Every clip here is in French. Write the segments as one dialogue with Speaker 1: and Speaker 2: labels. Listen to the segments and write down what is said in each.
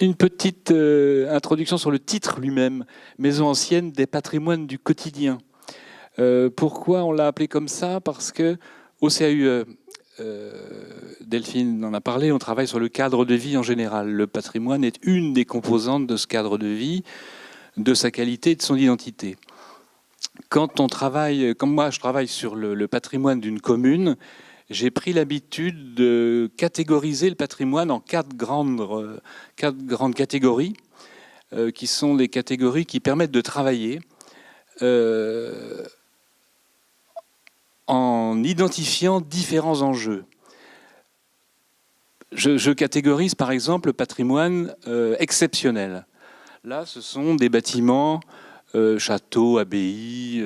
Speaker 1: Une petite introduction sur le titre lui-même, Maison ancienne des patrimoines du quotidien. Pourquoi on l'a appelé comme ça? Parce que au CAUE, Delphine en a parlé, on travaille sur le cadre de vie en général. Le patrimoine est une des composantes de ce cadre de vie, de sa qualité et de son identité. Quand on travaille, comme moi je travaille sur le patrimoine d'une commune, j'ai pris l'habitude de catégoriser le patrimoine en quatre grandes catégories, qui sont les catégories qui permettent de travailler en identifiant différents enjeux. Je catégorise par exemple le patrimoine exceptionnel. Là, ce sont des bâtiments, châteaux, abbayes,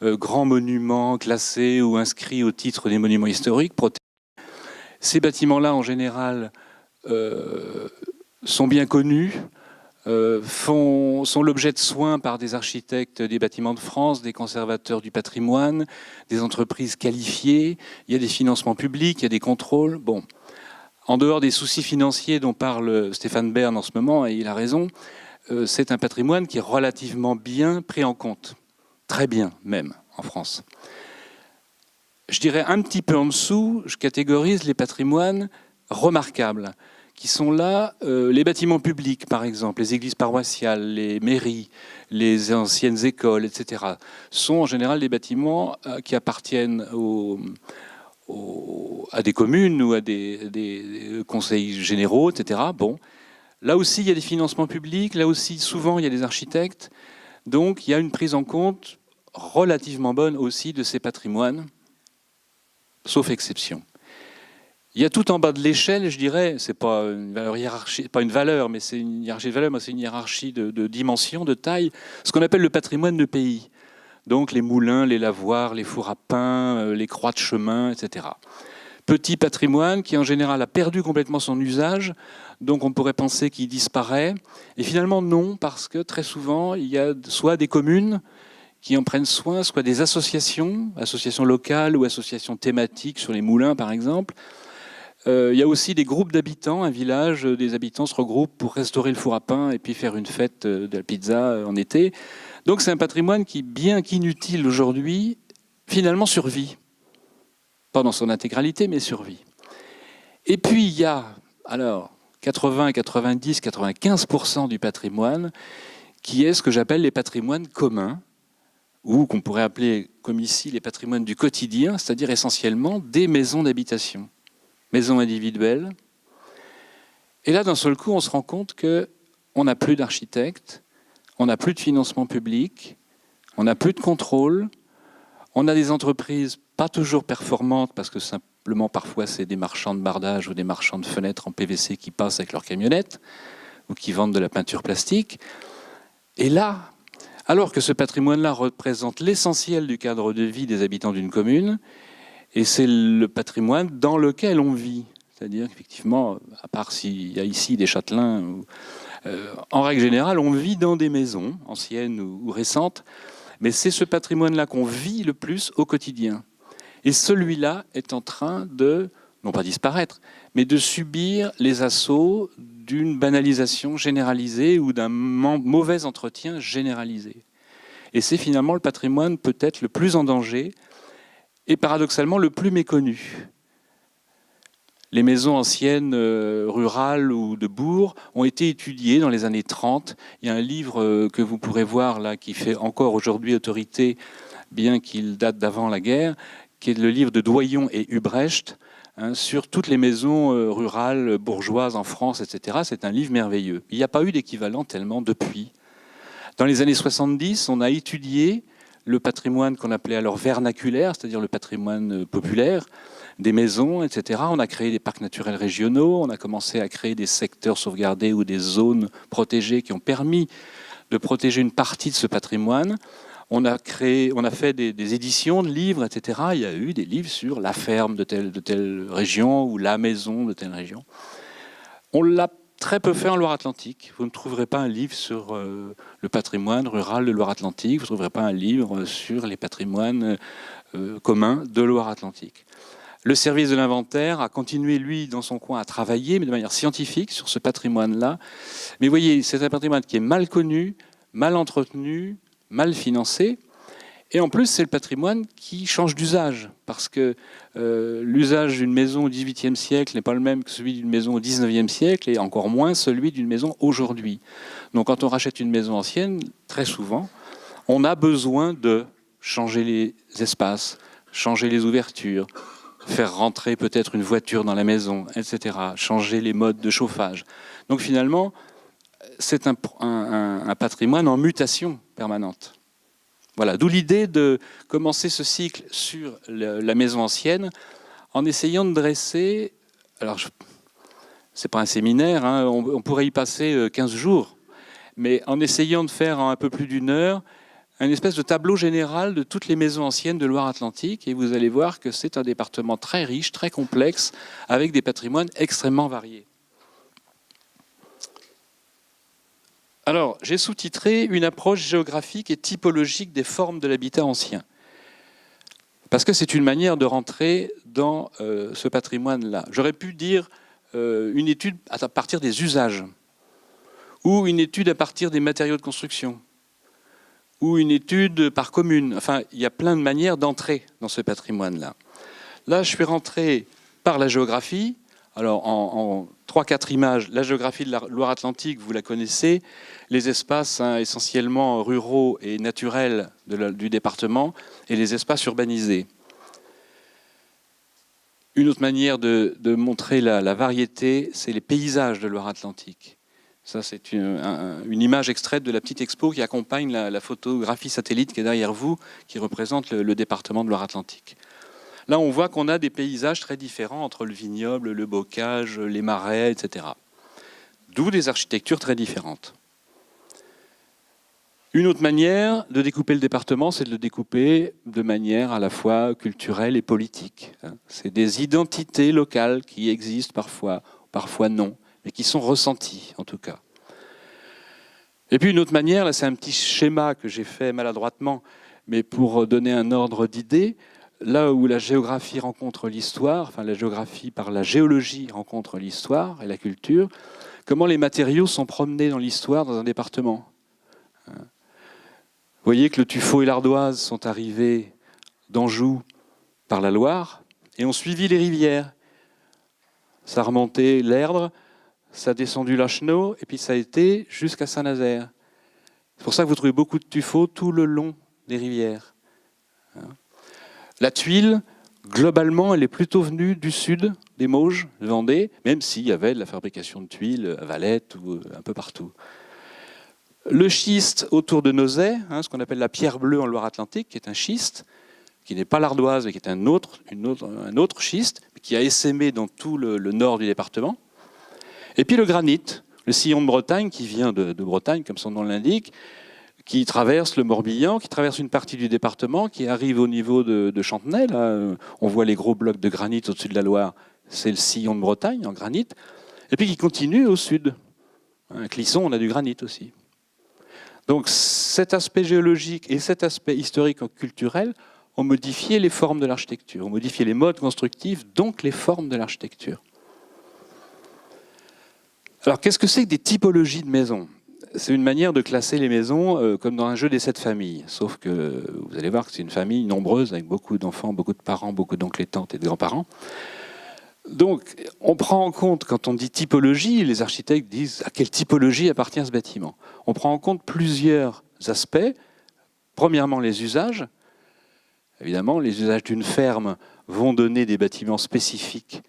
Speaker 1: grands monuments classés ou inscrits au titre des monuments historiques protégés. Ces bâtiments-là, en général, sont bien connus, sont l'objet de soins par des architectes des bâtiments de France, des conservateurs du patrimoine, des entreprises qualifiées. Il y a des financements publics, il y a des contrôles. Bon. En dehors des soucis financiers dont parle Stéphane Bern en ce moment, et il a raison, c'est un patrimoine qui est relativement bien pris en compte. Très bien, même, en France. Je dirais un petit peu en dessous, je catégorise les patrimoines remarquables, qui sont là, les bâtiments publics, par exemple, les églises paroissiales, les mairies, les anciennes écoles, etc., sont en général des bâtiments qui appartiennent à des communes ou à des conseils généraux, etc. Bon. Là aussi, il y a des financements publics, là aussi, souvent, il y a des architectes. Donc, il y a une prise en compte relativement bonne aussi de ces patrimoines, sauf exception. Il y a tout en bas de l'échelle, je dirais, c'est pas une valeur hiérarchie, pas une valeur, mais c'est une hiérarchie de valeur, mais c'est une hiérarchie de dimension, de taille, ce qu'on appelle le patrimoine de pays. Donc les moulins, les lavoirs, les fours à pain, les croix de chemin, etc. Petit patrimoine qui en général a perdu complètement son usage, donc on pourrait penser qu'il disparaît. Et finalement non, parce que très souvent il y a soit des communes qui en prennent soin, soit des associations locales ou associations thématiques sur les moulins par exemple. Il y a aussi des groupes d'habitants, un village, des habitants se regroupent pour restaurer le four à pain et puis faire une fête de la pizza en été. Donc c'est un patrimoine qui, bien qu'inutile aujourd'hui, finalement survit. Pas dans son intégralité, mais survit. Et puis il y a, alors, 80, 90, 95% du patrimoine qui est ce que j'appelle les patrimoines communs, ou qu'on pourrait appeler, comme ici, les patrimoines du quotidien, c'est-à-dire essentiellement des maisons d'habitation, maisons individuelles. Et là, d'un seul coup, on se rend compte qu'on n'a plus d'architectes, on n'a plus de financement public, on n'a plus de contrôle, on a des entreprises pas toujours performantes parce que simplement parfois c'est des marchands de bardage ou des marchands de fenêtres en PVC qui passent avec leurs camionnettes ou qui vendent de la peinture plastique. Et là, alors que ce patrimoine-là représente l'essentiel du cadre de vie des habitants d'une commune, et c'est le patrimoine dans lequel on vit. C'est-à-dire qu'effectivement, à part s'il y a ici des châtelains, en règle générale, on vit dans des maisons anciennes ou récentes, mais c'est ce patrimoine-là qu'on vit le plus au quotidien. Et celui-là est en train de, non pas disparaître, mais de subir les assauts d'une banalisation généralisée ou d'un mauvais entretien généralisé. Et c'est finalement le patrimoine peut-être le plus en danger et paradoxalement le plus méconnu. Les maisons anciennes rurales ou de bourg ont été étudiées dans les années 30. Il y a un livre que vous pourrez voir là qui fait encore aujourd'hui autorité, bien qu'il date d'avant la guerre, qui est le livre de Doyon et Hubrecht sur toutes les maisons rurales, bourgeoises en France, etc. C'est un livre merveilleux. Il n'y a pas eu d'équivalent tellement depuis. Dans les années 70, on a étudié le patrimoine qu'on appelait alors vernaculaire, c'est-à-dire le patrimoine populaire, des maisons, etc. On a créé des parcs naturels régionaux, on a commencé à créer des secteurs sauvegardés ou des zones protégées qui ont permis de protéger une partie de ce patrimoine. On a fait des éditions de livres, etc. Il y a eu des livres sur la ferme de telle région ou la maison de telle région. On l'a très peu fait en Loire-Atlantique. Vous ne trouverez pas un livre sur le patrimoine rural de Loire-Atlantique, vous ne trouverez pas un livre sur les patrimoines communs de Loire-Atlantique. Le service de l'inventaire a continué, lui, dans son coin, à travailler, mais de manière scientifique, sur ce patrimoine-là. Mais vous voyez, c'est un patrimoine qui est mal connu, mal entretenu, mal financé. Et en plus, c'est le patrimoine qui change d'usage, parce que l'usage d'une maison au XVIIIe siècle n'est pas le même que celui d'une maison au XIXe siècle, et encore moins celui d'une maison aujourd'hui. Donc quand on rachète une maison ancienne, très souvent, on a besoin de changer les espaces, changer les ouvertures, faire rentrer peut-être une voiture dans la maison, etc., changer les modes de chauffage. Donc finalement, c'est un patrimoine en mutation permanente. Voilà, d'où l'idée de commencer ce cycle sur la maison ancienne en essayant de dresser, alors c'est pas un séminaire, hein, on pourrait y passer 15 jours, mais en essayant de faire en un peu plus d'une heure une espèce de tableau général de toutes les maisons anciennes de Loire-Atlantique, et vous allez voir que c'est un département très riche, très complexe, avec des patrimoines extrêmement variés. Alors, j'ai sous-titré une approche géographique et typologique des formes de l'habitat ancien. Parce que c'est une manière de rentrer dans ce patrimoine-là. J'aurais pu dire une étude à partir des usages, ou une étude à partir des matériaux de construction, ou une étude par commune. Enfin, il y a plein de manières d'entrer dans ce patrimoine-là. Là, je suis rentré par la géographie. Alors, en 3-4 images, la géographie de la Loire-Atlantique, vous la connaissez, les espaces essentiellement ruraux et naturels du département, et les espaces urbanisés. Une autre manière de montrer la variété, c'est les paysages de Loire-Atlantique. Ça, c'est une image extraite de la petite expo qui accompagne la photographie satellite qui est derrière vous, qui représente le département de Loire-Atlantique. Là, on voit qu'on a des paysages très différents entre le vignoble, le bocage, les marais, etc. D'où des architectures très différentes. Une autre manière de découper le département, c'est de le découper de manière à la fois culturelle et politique. C'est des identités locales qui existent parfois, parfois non, mais qui sont ressenties en tout cas. Et puis une autre manière, là c'est un petit schéma que j'ai fait maladroitement, mais pour donner un ordre d'idée, là où la géographie rencontre l'histoire, enfin la géographie par la géologie rencontre l'histoire et la culture, comment les matériaux sont promenés dans l'histoire dans un département. Vous voyez que le tuffeau et l'ardoise sont arrivés d'Anjou par la Loire et ont suivi les rivières. Ça a remonté l'Erdre, ça a descendu la Chenot et puis ça a été jusqu'à Saint-Nazaire. C'est pour ça que vous trouvez beaucoup de tuffeaux tout le long des rivières. La tuile, globalement, elle est plutôt venue du sud, des Mauges, de Vendée, même s'il y avait de la fabrication de tuiles à Valette ou un peu partout. Le schiste autour de Nozay, ce qu'on appelle la pierre bleue en Loire-Atlantique, qui est un schiste, qui n'est pas l'ardoise, mais qui est un autre schiste, qui a essaimé dans tout le nord du département. Et puis le granit, le sillon de Bretagne, qui vient de Bretagne, comme son nom l'indique, qui traverse le Morbihan, qui traverse une partie du département, qui arrive au niveau de Chantenay. Là, on voit les gros blocs de granit au-dessus de la Loire, c'est le sillon de Bretagne en granit, et puis qui continue au sud. À Clisson, on a du granit aussi. Donc cet aspect géologique et cet aspect historique-culturel ont modifié les formes de l'architecture, ont modifié les modes constructifs, donc les formes de l'architecture. Alors qu'est-ce que c'est que des typologies de maisons ? C'est une manière de classer les maisons comme dans un jeu des 7 familles. Sauf que vous allez voir que c'est une famille nombreuse avec beaucoup d'enfants, beaucoup de parents, beaucoup d'oncles et tantes et de grands-parents. Donc on prend en compte, quand on dit typologie, les architectes disent à quelle typologie appartient ce bâtiment. On prend en compte plusieurs aspects. Premièrement, les usages. Évidemment, les usages d'une ferme vont donner des bâtiments spécifiques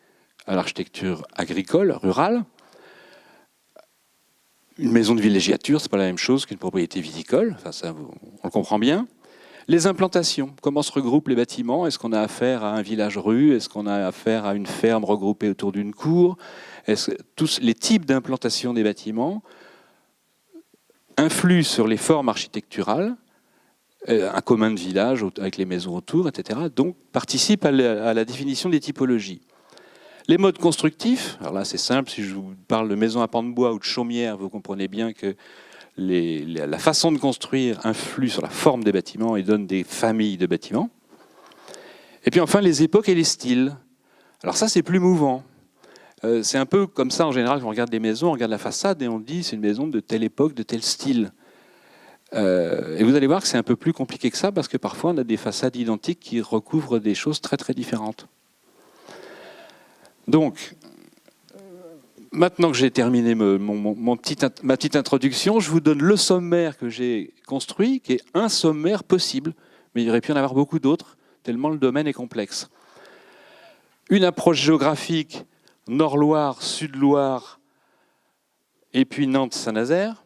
Speaker 1: à l'architecture agricole, rurale. Une maison de villégiature, ce n'est pas la même chose qu'une propriété viticole, enfin, ça, on le comprend bien. Les implantations, comment se regroupent les bâtiments ? Est-ce qu'on a affaire à un village-rue ? Est-ce qu'on a affaire à une ferme regroupée autour d'une cour ? Tous les types d'implantation des bâtiments influent sur les formes architecturales, un commun de village avec les maisons autour, etc. Donc participent à la définition des typologies. Les modes constructifs, alors là c'est simple, si je vous parle de maison à pans de bois ou de chaumière, vous comprenez bien que la façon de construire influe sur la forme des bâtiments et donne des familles de bâtiments. Et puis enfin les époques et les styles. Alors ça, c'est plus mouvant. C'est un peu comme ça, en général, quand on regarde des maisons, on regarde la façade et on dit c'est une maison de telle époque, de tel style. Et vous allez voir que c'est un peu plus compliqué que ça, parce que parfois, on a des façades identiques qui recouvrent des choses très, très différentes. Donc, maintenant que j'ai terminé ma petite introduction, je vous donne le sommaire que j'ai construit, qui est un sommaire possible, mais il aurait pu y en avoir beaucoup d'autres, tellement le domaine est complexe. Une approche géographique, Nord-Loire, Sud-Loire, et puis Nantes-Saint-Nazaire.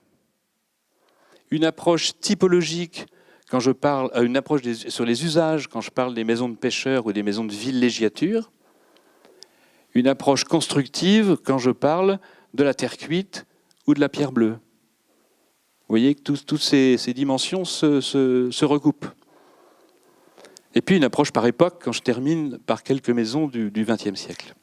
Speaker 1: Une approche typologique, quand je parle, une approche sur les usages, quand je parle des maisons de pêcheurs ou des maisons de villégiature. Une approche constructive, quand je parle de la terre cuite ou de la pierre bleue. Vous voyez que toutes ces dimensions se recoupent. Et puis une approche par époque, quand je termine par quelques maisons du XXe siècle.